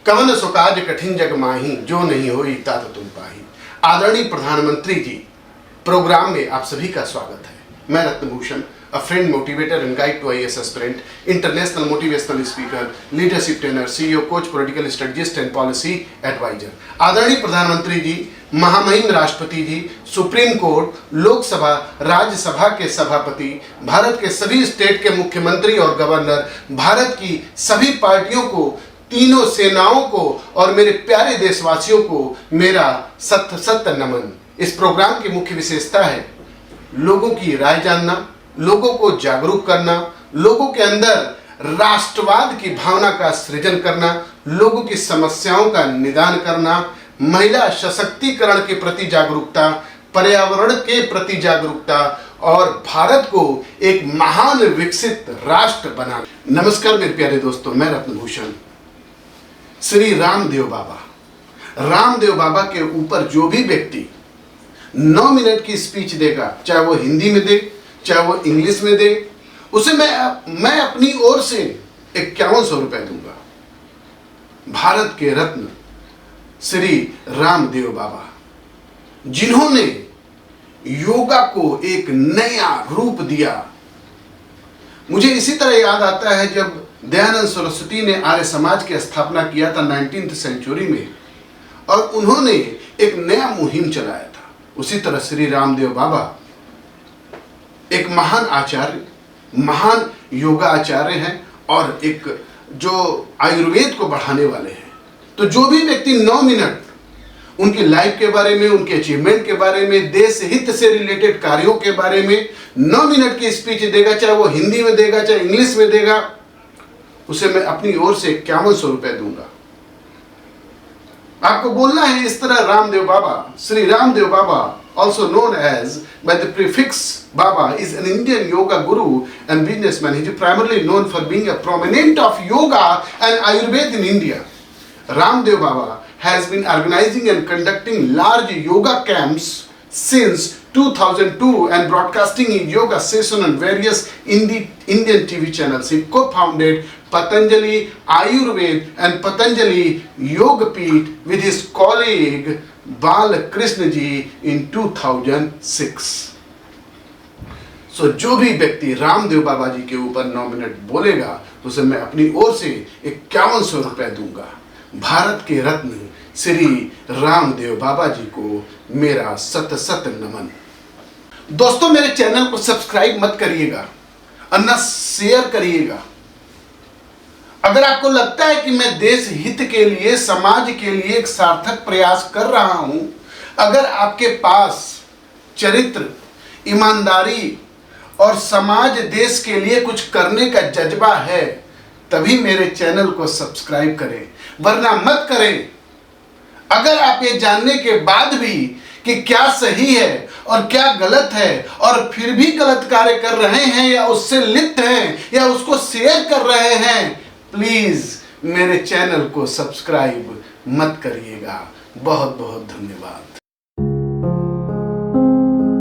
कवन सो काज कठिन जग माही, जो नहीं होई तात तुम पाही। आदरणीय प्रधानमंत्री जी, प्रोग्राम में आप सभी का स्वागत है। मैं रत्नभूषण, a friend, motivator and guide to IAS aspirant, international motivational speaker, leadership trainer, CEO, coach, political strategist and policy advisor। आदरणीय प्रधानमंत्री जी, महामहिम राष्ट्रपति जी, सुप्रीम कोर्ट, लोकसभा, राज्यसभा के सभापति, भारत के सभी स्टेट के मुख्यमंत्री और गवर्नर, भारत की सभी पार्टियों को, तीनों सेनाओं को और मेरे प्यारे देशवासियों को मेरा सत नमन। इस प्रोग्राम की मुख्य विशेषता है लोगों की राय जानना, लोगों को जागरूक करना, लोगों के अंदर राष्ट्रवाद की भावना का सृजन करना, लोगों की समस्याओं का निदान करना, महिला सशक्तिकरण के प्रति जागरूकता, पर्यावरण के प्रति जागरूकता और भारत को एक महान विकसित राष्ट्र बनाना। नमस्कार मेरे प्यारे दोस्तों, मैं रत्नभूषण। श्री रामदेव बाबा के ऊपर जो भी व्यक्ति 9 मिनट की स्पीच देगा, चाहे वो हिंदी में दे, चाहे वो इंग्लिश में दे, उसे मैं अपनी ओर से 5100 रुपए दूंगा। भारत के रत्न श्री रामदेव बाबा, जिन्होंने योगा को एक नया रूप दिया। मुझे इसी तरह याद आता है जब दयानंद सरस्वती ने आर्य समाज की स्थापना किया था 19th सेंचुरी में, और उन्होंने एक नया मुहिम चलाया था। उसी तरह श्री रामदेव बाबा एक महान आचार्य, महान योगा आचार्य हैं और एक जो आयुर्वेद को बढ़ाने वाले हैं। तो जो भी व्यक्ति 9 मिनट उनकी लाइफ के बारे में, उनके अचीवमेंट के बारे में, देश हित से रिलेटेड कार्यों के बारे में 9 मिनट की स्पीच देगा, चाहे वो हिंदी में देगा, चाहे इंग्लिश में देगा, उसे मैं अपनी ओर से 5100 रुपए दूंगा। आपको बोलना है इस तरह, Ramdev Baba, Shri Ramdev Baba, also known as by the prefix Baba, is an Indian yoga guru and businessman. He is primarily known for being a prominent of yoga and Ayurveda in India. Ramdev Baba has been organizing and conducting large yoga camps since 2002 and broadcasting his yoga session on various Indian TV channels. He co-founded Patanjali Ayurveda and Patanjali Yogapeeth with his colleague Balkrishna ji in 2006। सो जो भी व्यक्ति रामदेव बाबा जी के ऊपर 9 minute बोलेगा उसे मैं अपनी ओर से 5100 रुपए दूंगा। भारत के रत्न श्री रामदेव बाबा जी को मेरा सत नमन। दोस्तों, मेरे चैनल को सब्सक्राइब मत करिएगा और न शेयर करिएगा। अगर आपको लगता है कि मैं देश हित के लिए, समाज के लिए एक सार्थक प्रयास कर रहा हूं, अगर आपके पास चरित्र, ईमानदारी और समाज, देश के लिए कुछ करने का जज्बा है, तभी मेरे चैनल को सब्सक्राइब करें, वरना मत करें। अगर आप ये जानने के बाद भी कि क्या सही है और क्या गलत है और फिर भी गलत कार्य कर रहे हैं या उससे लिप्त हैं या उसको शेयर कर रहे हैं, प्लीज मेरे चैनल को सब्सक्राइब मत करिएगा। बहुत बहुत धन्यवाद।